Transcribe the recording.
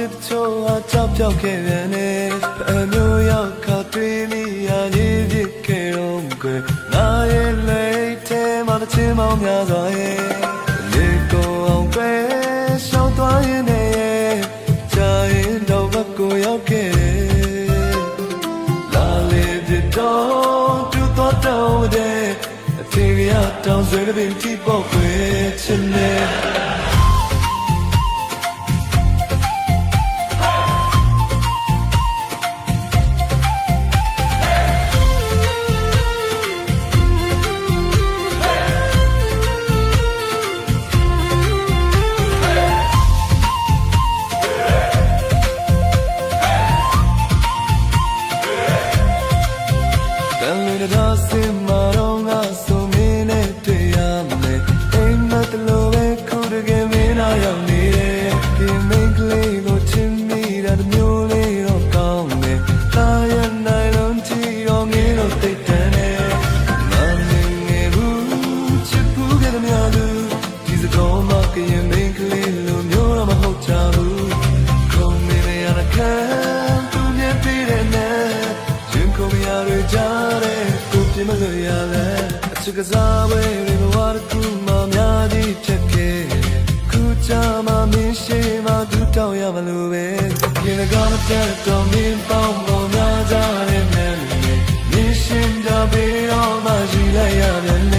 စ်ချိုးအကြောက်ပြောက်ခဲ့ပြန်နေအမျိုးရောက်ခါတွေ့မိရရေးဖြစ်ခဲ့တော့ကွယ်ငါရဲ့လက်ထဲမှာတစ်ချင်းမောင်းများစွာရဲ့လေကိုအောင်ပဲရှောင်းသွားရင်နဲ့ကြာရင်တော့ဘက်ကိုရောက်ခဲ့လာလေပြတော့တူတော့တောင်းတဲ့အထေရတောင်းဆွဲတဲ့ပင်တိပေါ့ကွယ်ချင်နေဒါစင်မာတော့ငါဆိုမင်းနဲ့တွေ့ရမယ်အိမ်မတလို့ပဲခုတကယ်မင်းနာရောက်နေတယ်ဒီမင်းကလေးကိုချစ်မိတာတမျိုးလေးတော့ကောင်းတယ်တာရနိုင်လုံးကြည့်တော့မင်းတို့သိတဲ့နဲ့မမင်းငယ်ဘူးချစ်ဘူးကလည်းများလို့ဒီစကောင်းမကရင်မင်းကလေးလိုမျိုးတော့မဟုတ်ကြဘူးခုံနေရတဲ့ခံသူမြင်ပြီးတဲ့နဲ့ရင်ကိုမရရကြတဲ့ဒီမလို့ရလဲအချက်ကစားဝဲတွေဘဝတစ်ခုမှများကြီးချက်ခဲ့ခုချာမှမင်းရှိမှသူတောင်းရမလို့ပဲဒီကကောင်းတဲ့တော့မင်းပေါင်းပေါ်များကြတဲ့နဲ့မင်းရှင်းကြပြီးတော့မှရှိလိုက်ရပြန်လေ